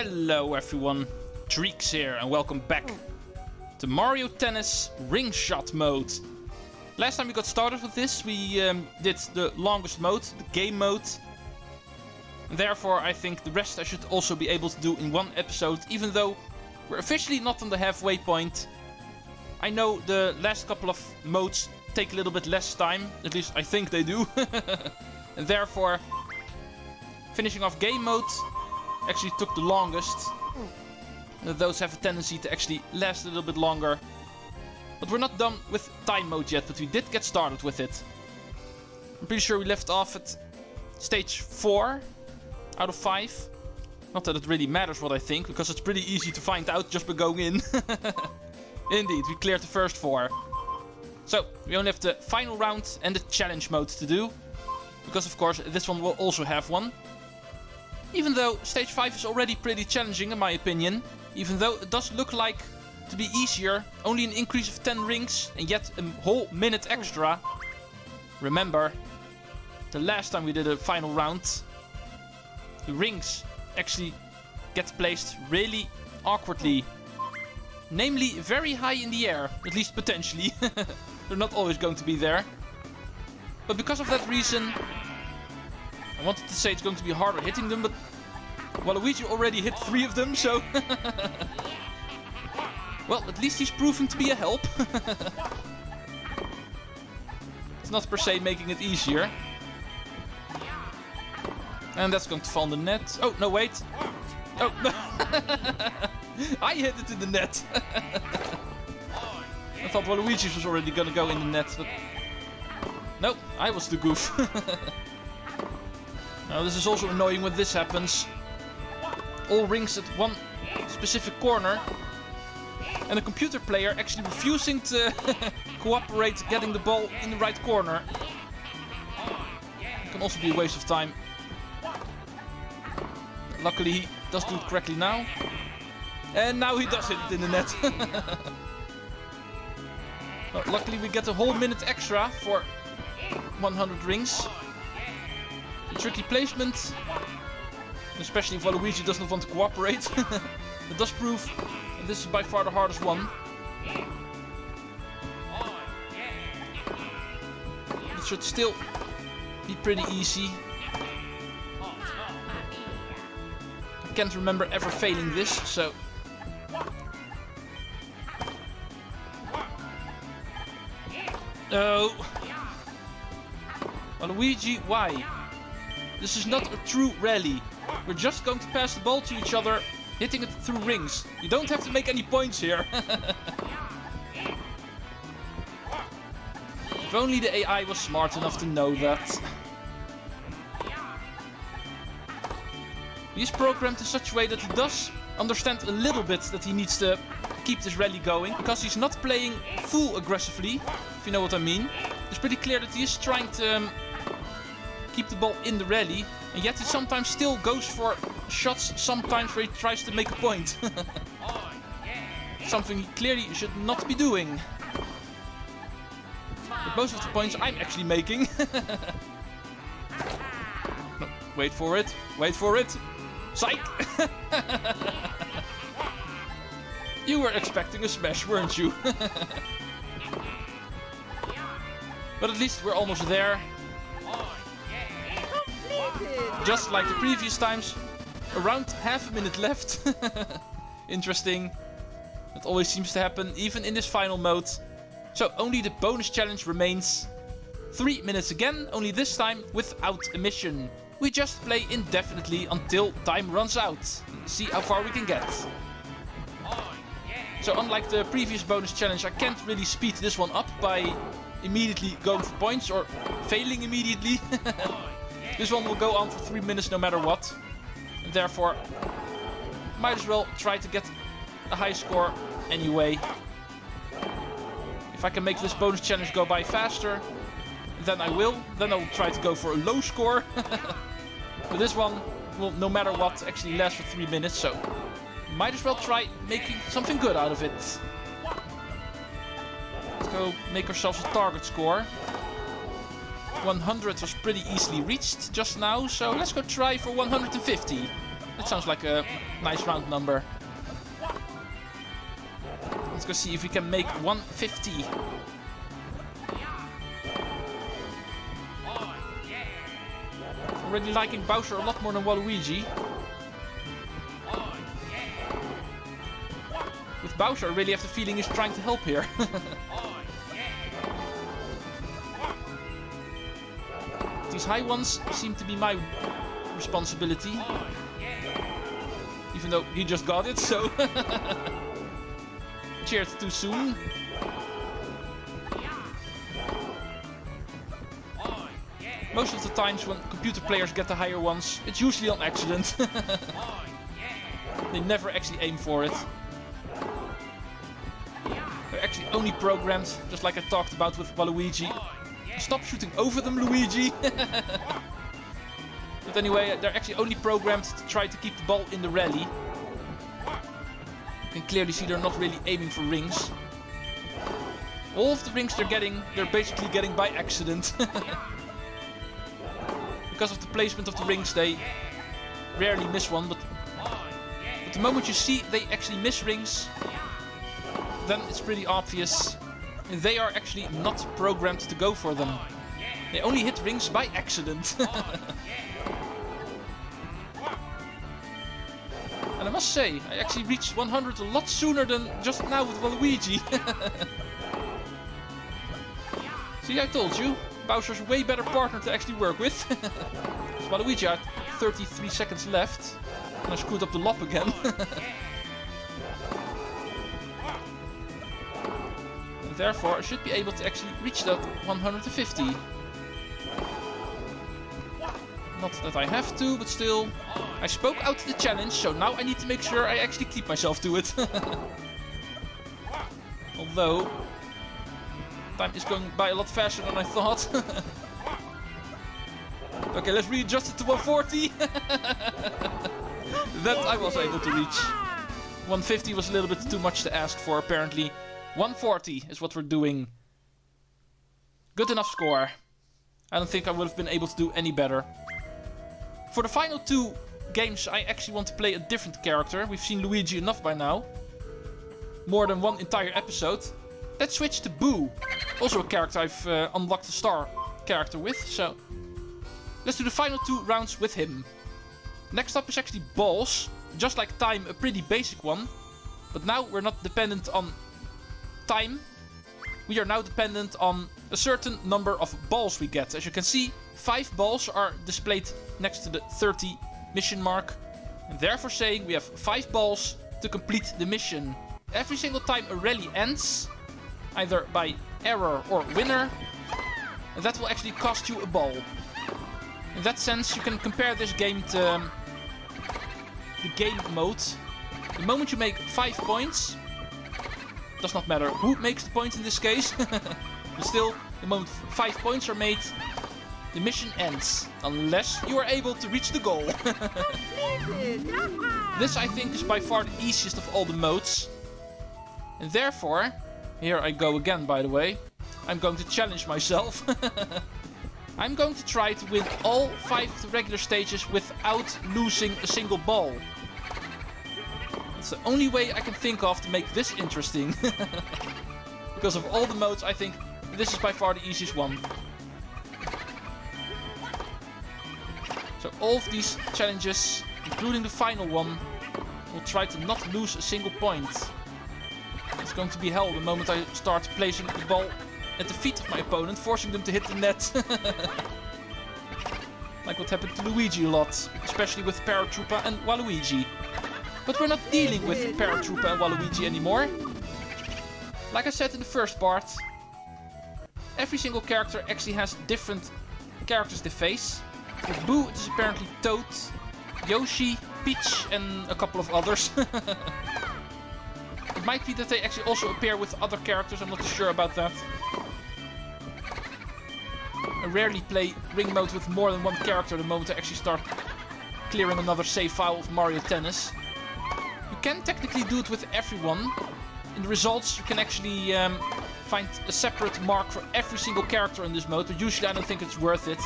Hello everyone, Treecks here and welcome back to Mario Tennis Ring Shot mode. Last time we got started with this, we did the longest mode, the game mode. And therefore I think the rest I should also be able to do in one episode, even though we're officially not on the halfway point. I know the last couple of modes take a little bit less time, at least I think they do. And therefore, finishing off game mode actually took the longest. Those have a tendency to actually last a little bit longer. But we're not done with time mode yet, but we did get started with it. I'm pretty sure we left off at stage 4 out of 5. Not that it really matters what I think, because it's pretty easy to find out just by going in. Indeed, we cleared the first 4. So, we only have the final round and the challenge mode to do. Because of course, this one will also have one. Even though stage 5 is already pretty challenging in my opinion. Even though it does look like to be easier. Only an increase of 10 rings and yet a whole minute extra. Remember, the last time we did a final round, the rings actually get placed really awkwardly. Namely, very high in the air, at least potentially. They're not always going to be there. But because of that reason, I wanted to say it's going to be harder hitting them, but Luigi already hit 3 of them, so... Well, at least he's proving to be a help. It's not per se making it easier. And that's going to fall in the net. Oh, no, wait. Oh, no. I hit it in the net. I thought Luigi was already gonna go in the net, but... Nope, I was the goof. Now, this is also annoying when this happens. All rings at one specific corner. And a computer player actually refusing to cooperate getting the ball in the right corner. It can also be a waste of time. Luckily he does do it correctly now. And now he does hit it in the net. Well, luckily we get a whole minute extra for 100 rings. A tricky placement. Especially if Luigi does not want to cooperate. It does prove that this is by far the hardest one. It should still be pretty easy. I can't remember ever failing this, so... No! Luigi, why? This is not a true rally. We're just going to pass the ball to each other, hitting it through rings. You don't have to make any points here. If only the AI was smart enough to know that. He's programmed in such a way that he does understand a little bit that he needs to keep this rally going, because he's not playing full aggressively, if you know what I mean. It's pretty clear that he is trying to keep the ball in the rally, and yet he sometimes still goes for shots, sometimes where he tries to make a point. Something he clearly should not be doing. But most of the points I'm actually making. No, wait for it, wait for it. Psych! You were expecting a smash, weren't you? But at least we're almost there. Just like the previous times, around half a minute left. Interesting. That always seems to happen, even in this final mode. So only the bonus challenge remains. 3 minutes again, only this time without a mission. We just play indefinitely until time runs out. See how far we can get. So unlike the previous bonus challenge, I can't really speed this one up by immediately going for points or failing immediately. This one will go on for 3 minutes no matter what. And therefore, might as well try to get a high score anyway. If I can make this bonus challenge go by faster, then I will. Then I will try to go for a low score. But this one will, no matter what, actually last for 3 minutes. So, might as well try making something good out of it. Let's go make ourselves a target score. 100 was pretty easily reached just now, so let's go try for 150. That sounds like a nice round number. Let's go see if we can make 150. Already liking Bowser a lot more than Waluigi. With Bowser, I really have the feeling he's trying to help here. These high ones seem to be my responsibility. Even though he just got it, so... Cheered too soon. Most of the times when computer players get the higher ones, it's usually on accident. They never actually aim for it. They're actually only programmed, just like I talked about with Waluigi. Stop shooting over them, Luigi! But anyway, they're actually only programmed to try to keep the ball in the rally. You can clearly see they're not really aiming for rings. All of the rings they're basically getting by accident. Because of the placement of the rings, they rarely miss one, but the moment you see they actually miss rings, then it's pretty obvious. They are actually not programmed to go for them. They only hit rings by accident. And I must say, I actually reached 100 a lot sooner than just now with Waluigi. See, I told you, Bowser's a way better partner to actually work with. Waluigi had 33 seconds left, and I screwed up the lop again. And therefore, I should be able to actually reach that 150. Not that I have to, but still. I spoke out the challenge, so now I need to make sure I actually keep myself to it. Although, time is going by a lot faster than I thought. Okay, let's readjust it to 140. That I was able to reach. 150 was a little bit too much to ask for, apparently. 140 is what we're doing. Good enough score. I don't think I would have been able to do any better. For the final two games, I actually want to play a different character. We've seen Luigi enough by now. More than one entire episode. Let's switch to Boo. Also a character I've unlocked a star character with, so... Let's do the final two rounds with him. Next up is actually balls. Just like time, a pretty basic one. But now we're not dependent on time. We are now dependent on a certain number of balls we get. As you can see, 5 balls are displayed next to the 30 mission mark. And therefore saying we have 5 balls to complete the mission. Every single time a rally ends, either by error or winner, and that will actually cost you a ball. In that sense, you can compare this game to the game mode. The moment you make 5 points, does not matter who makes the points in this case, but still, the moment 5 points are made, the mission ends, unless you are able to reach the goal. This, I think, is by far the easiest of all the modes. And therefore, here I go again, by the way, I'm going to challenge myself. I'm going to try to win all 5 of the regular stages without losing a single ball. It's the only way I can think of to make this interesting. Because of all the modes, I think this is by far the easiest one. So all of these challenges, including the final one, will try to not lose a single point. It's going to be hell the moment I start placing the ball at the feet of my opponent, forcing them to hit the net. Like what happened to Luigi a lot, especially with Paratroopa and Waluigi. But we're not dealing with Paratroopa and Waluigi anymore. Like I said in the first part, every single character actually has different characters they face. With Boo, it is apparently Toad, Yoshi, Peach, and a couple of others. It might be that they actually also appear with other characters, I'm not too sure about that. I rarely play ring mode with more than one character the moment I actually start clearing another save file of Mario Tennis. You can technically do it with everyone. In the results you can actually find a separate mark for every single character in this mode, but usually I don't think it's worth it.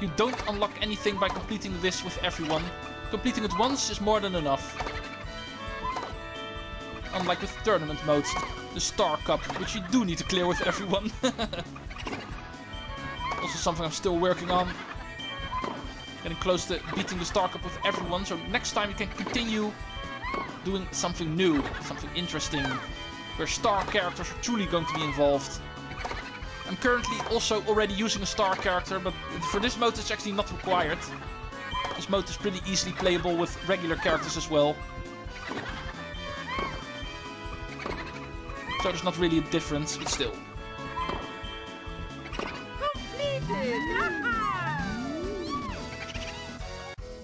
You don't unlock anything by completing this with everyone. completing it once is more than enough. Unlike with tournament modes, the Star Cup, which you do need to clear with everyone. Also something I'm still working on. Getting close to beating the Star Cup with everyone, so next time you can continue doing something new, something interesting, where star characters are truly going to be involved. I'm currently also already using a star character, but for this mode it's actually not required. This mode is pretty easily playable with regular characters as well. So there's not really a difference, but still.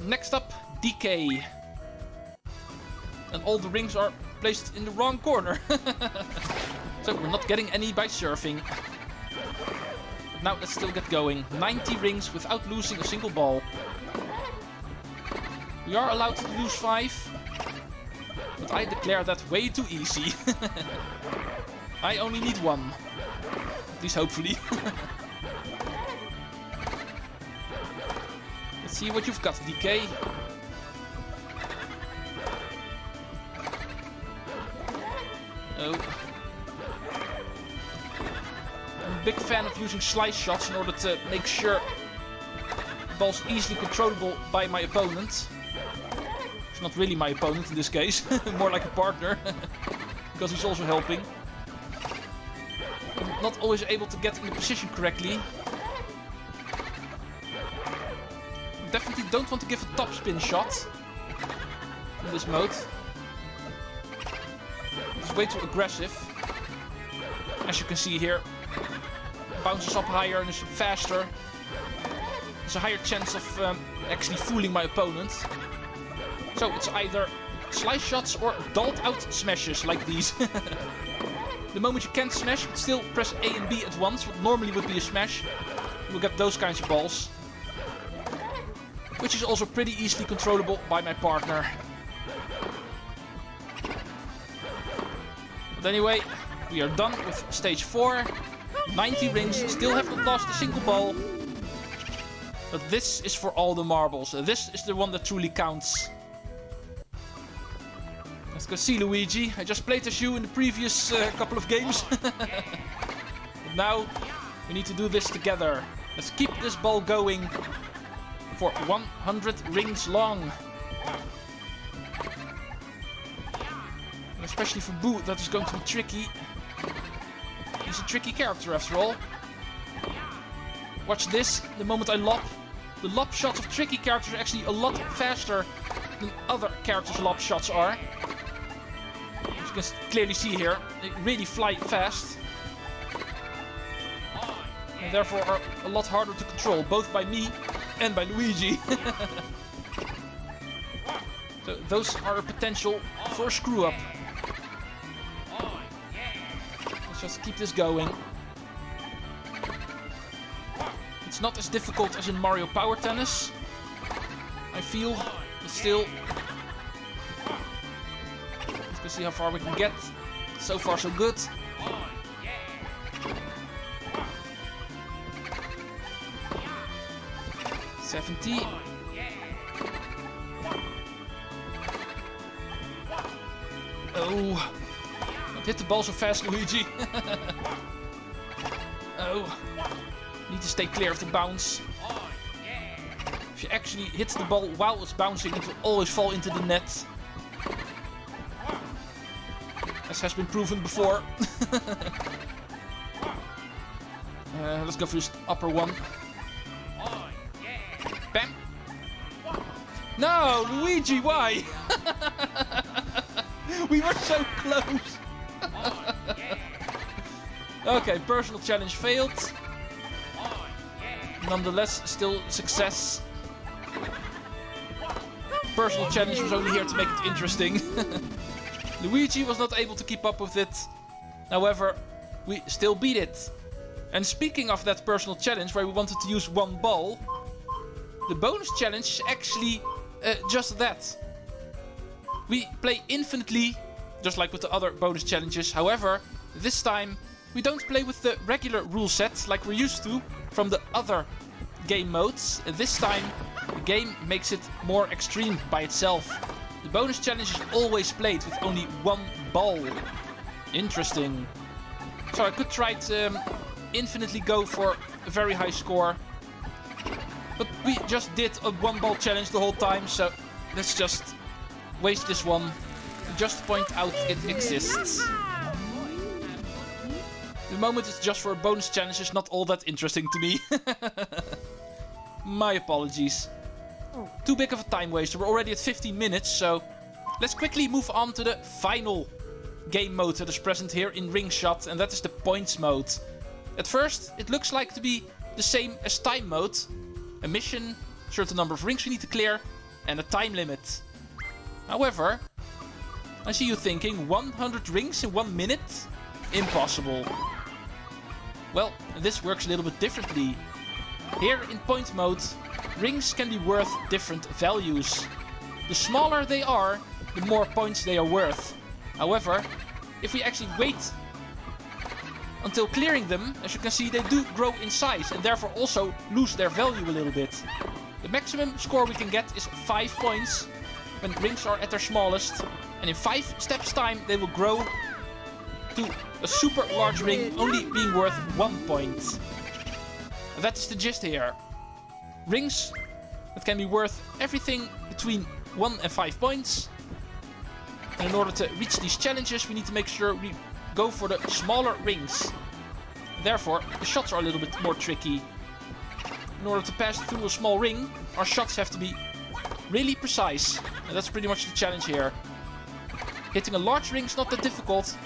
Next up, decay. And all the rings are placed in the wrong corner. So we're not getting any by surfing. But now let's still get going. 90 rings without losing a single ball. We are allowed to lose 5. But I declare that way too easy. I only need 1. At least hopefully. Let's see what you've got, DK. Oh. I'm a big fan of using slice shots in order to make sure the ball's easily controllable by my opponent. It's not really my opponent in this case, more like a partner, because he's also helping. I'm not always able to get in the position correctly. I definitely don't want to give a topspin shot in this mode. It's way too aggressive. As you can see here, bounces up higher and is faster. There's a higher chance of actually fooling my opponent. So it's either slice shots or dulled out smashes like these. The moment you can't smash, but still press A and B at once, what normally would be a smash, you'll get those kinds of balls. Which is also pretty easily controllable by my partner. But anyway, we are done with stage 4. 90 rings, still haven't lost a single ball. But this is for all the marbles. This is the one that truly counts. Let's go see Luigi. I just played as you in the previous couple of games. But now we need to do this together. Let's keep this ball going for 100 rings long. And especially for Boo, that is going to be tricky. He's a tricky character after all. Watch this, the moment I lob. The lob shots of tricky characters are actually a lot faster than other characters' lob shots are. As you can clearly see here, they really fly fast. And therefore are a lot harder to control, both by me and by Luigi. So those are a potential for a screw up. Let's just keep this going. It's not as difficult as in Mario Power Tennis, I feel, but still. Let's see how far we can get. So far so good. $70. Oh, don't hit the ball so fast, Luigi. Oh, need to stay clear of the bounce. If you actually hit the ball while it's bouncing, it will always fall into the net. As has been proven before. Let's go for this upper one. Bam! No, Luigi, why? We were so close. Okay, personal challenge failed. Nonetheless, still success. Personal challenge was only here to make it interesting. Luigi was not able to keep up with it. However, we still beat it. And speaking of that personal challenge where we wanted to use one ball, the bonus challenge is actually just that. We play infinitely, just like with the other bonus challenges. However, this time we don't play with the regular rule set like we're used to from the other game modes. This time we game makes it more extreme by itself. The bonus challenge is always played with only one ball. Interesting. So I could try to infinitely go for a very high score. But we just did a one ball challenge the whole time, so let's just waste this one to just point out it exists. The moment it's just for a bonus challenge is not all that interesting to me. My apologies. Too big of a time waster. We're already at 15 minutes, so let's quickly move on to the final game mode that is present here in Ring Shot, and that is the points mode. At first, it looks like to be the same as time mode. A mission, certain number of rings we need to clear, and a time limit. However, I see you thinking 100 rings in 1 minute? Impossible. Well, this works a little bit differently. Here in point mode, rings can be worth different values. The smaller they are, the more points they are worth. However, if we actually wait until clearing them, as you can see, they do grow in size and therefore also lose their value a little bit. The maximum score we can get is 5 points when rings are at their smallest, and in 5 steps time they will grow to a super large ring only being worth 1 point. That's the gist here. Rings that can be worth everything between 1 and 5 points. And in order to reach these challenges, we need to make sure we go for the smaller rings. Therefore, the shots are a little bit more tricky. In order to pass through a small ring, our shots have to be really precise. And that's pretty much the challenge here. Hitting a large ring is not that difficult,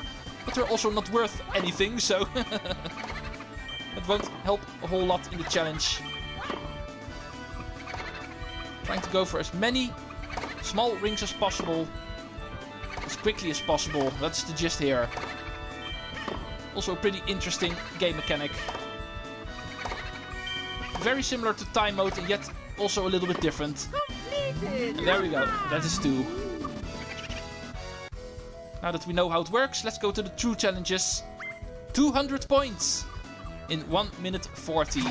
but they're also not worth anything, so that won't help a whole lot in the challenge. Trying to go for as many small rings as possible, as quickly as possible. That's the gist here. Also a pretty interesting game mechanic. Very similar to time mode, and yet also a little bit different. And there we go. That is 2. Now that we know how it works, let's go to the true challenges. 200 points in 1 minute 40.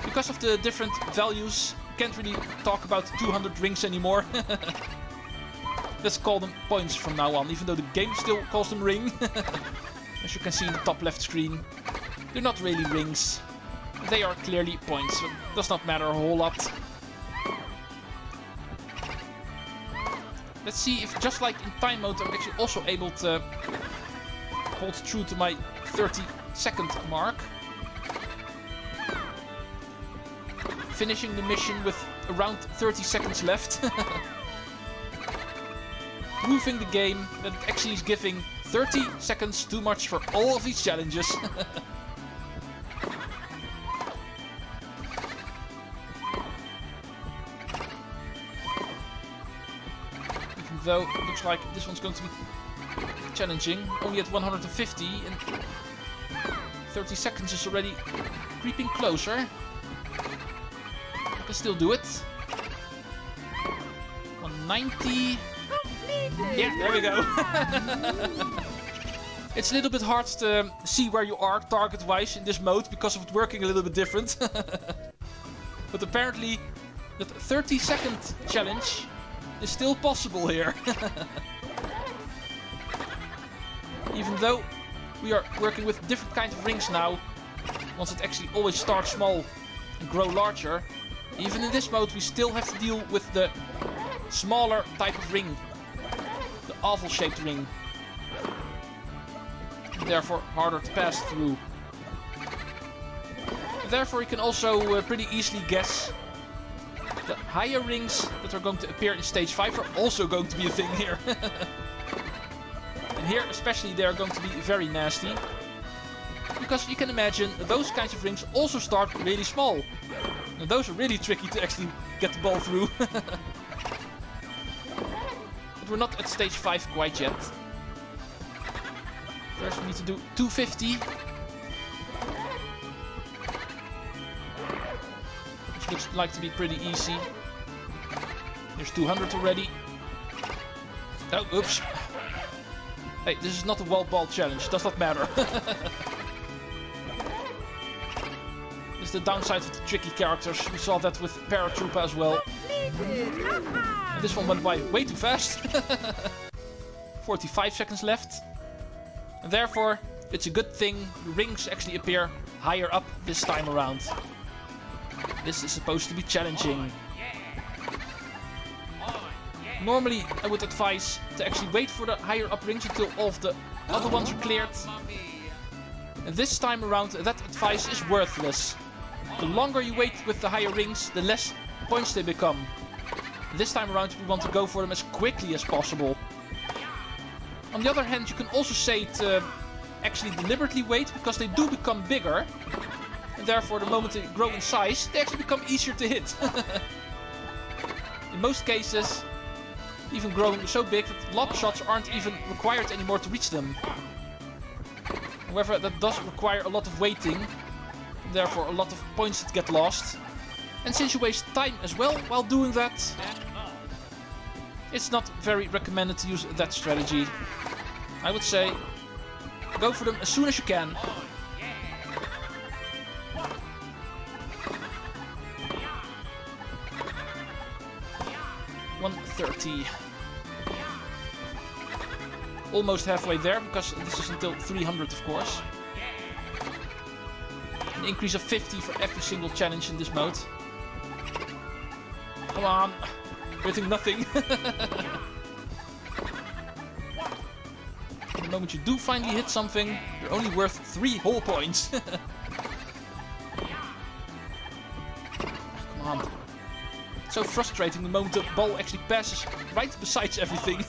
Because of the different values, can't really talk about 200 rings anymore. Let's call them points from now on, even though the game still calls them ring. As you can see in the top left screen, they're not really rings. They are clearly points, so it does not matter a whole lot. Let's see if, just like in time mode, I'm actually also able to hold true to my 30-second mark. Finishing the mission with around 30 seconds left. Proving the game that it actually is giving 30 seconds too much for all of these challenges. Though it looks like this one's going to be challenging, only at 150, and 30 seconds is already creeping closer. I can still do it. 190. Yeah, there we go. It's a little bit hard to see where you are target-wise in this mode because of it working a little bit different. But apparently that 30-second challenge is still possible here. Even though we are working with different kinds of rings now, once it actually always starts small and grow larger, even in this mode we still have to deal with the smaller type of ring, the oval-shaped ring, therefore harder to pass through. Therefore you can also pretty easily guess the higher rings that are going to appear in stage 5 are also going to be a thing here. And here especially they are going to be very nasty. Because you can imagine those kinds of rings also start really small. And those are really tricky to actually get the ball through. But we're not at stage 5 quite yet. First we need to do 250. Looks like to be pretty easy. There's 200 already. Oh, oops. Hey, this is not a wall ball challenge. Does not matter. This the downside of the tricky characters. We saw that with Paratrooper as well. And this one went by way too fast. 45 seconds left. And therefore, it's a good thing the rings actually appear higher up this time around. This is supposed to be challenging. Normally, I would advise to actually wait for the higher up rings until all of the other ones are cleared. And this time around, that advice is worthless. The longer you wait with the higher rings, the less points they become. This time around, we want to go for them as quickly as possible. On the other hand, you can also say to actually deliberately wait, because they do become bigger. And therefore, the moment they grow in size, they actually become easier to hit. In most cases, even growing so big that lob shots aren't even required anymore to reach them. However, that does require a lot of waiting, therefore a lot of points that get lost. And since you waste time as well while doing that, it's not very recommended to use that strategy. I would say, go for them as soon as you can. $130. Almost halfway there, because this is until 300, of course. An increase of 50 for every single challenge in this mode. Come on. We're hitting nothing. The moment you do finally hit something, you're only worth 3 whole points. Come on. So frustrating the moment the ball actually passes right besides everything.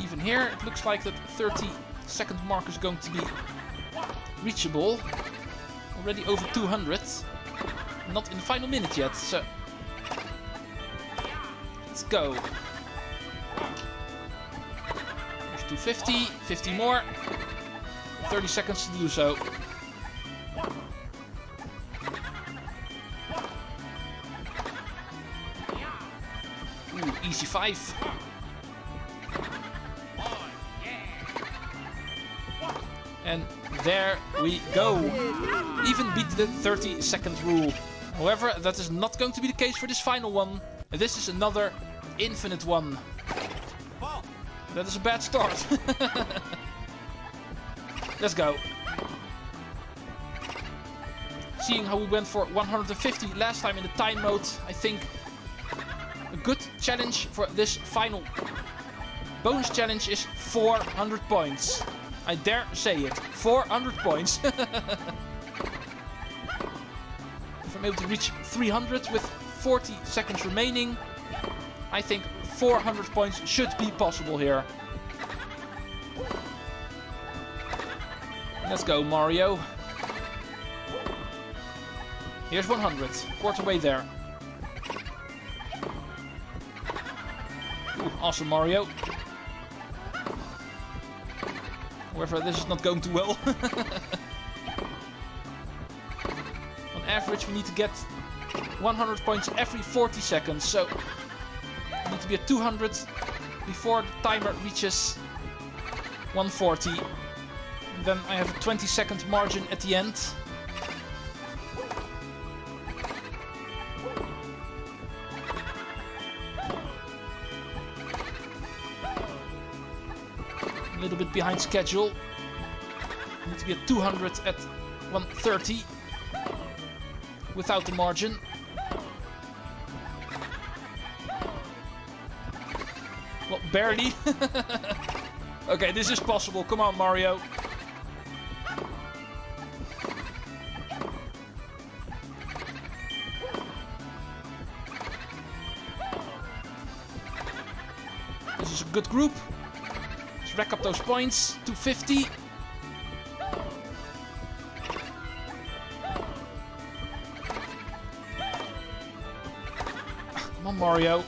Even here, it looks like that 30-second mark is going to be reachable. Already over 200. Not in the final minute yet, so let's go. There's 250, 50 more. 30 seconds to do so. Ooh, easy 5. And there we go. Even beat the 30-second rule. However, that is not going to be the case for this final one. This is another infinite one. That is a bad start. Let's go. Seeing how we went for 150 last time in the time mode, I think a good challenge for this final bonus challenge is 400 points. I dare say it. 400 points. If I'm able to reach 300 with 40 seconds remaining, I think 400 points should be possible here. Let's go, Mario. Here's 100. Quarter way there. Ooh, awesome, Mario. However, this is not going too well. On average, we need to get 100 points every 40 seconds. So, we need to be at 200 before the timer reaches 140. And then I have a 20-second margin at the end. A little bit behind schedule. I need to be at 200 at 130 without the margin. Well, barely. Okay, this is possible. Come on, Mario. This is a good group. Let's rack up those points. 250. Come on, Mario.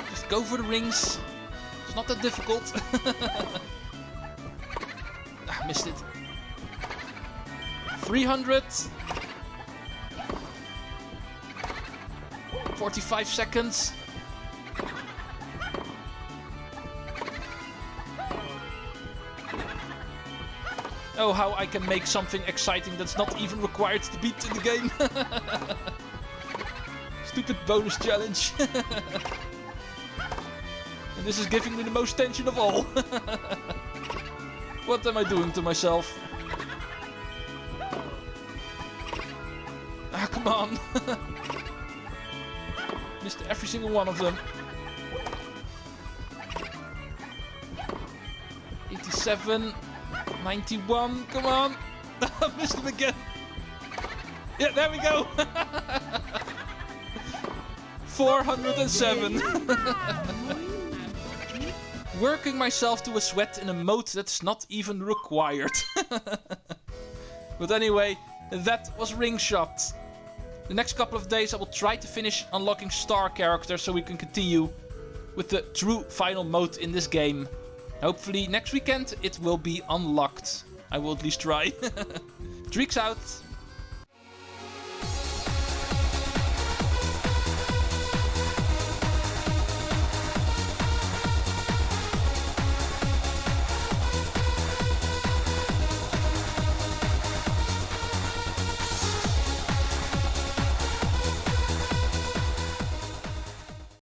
Just go for the rings. It's not that difficult. Missed it. 300. 45 seconds. Oh, how I can make something exciting that's not even required to beat in the game. Stupid bonus challenge. And this is giving me the most tension of all. What am I doing to myself? Ah, come on. Missed every single one of them. 87, 91, come on. I missed him again. Yeah, there we go. 407. Working myself to a sweat in a mode that's not even required. But anyway, that was Ring Shot. The next couple of days I will try to finish unlocking star characters so we can continue with the true final mode in this game. Hopefully next weekend it will be unlocked. I will at least try. Treecks out.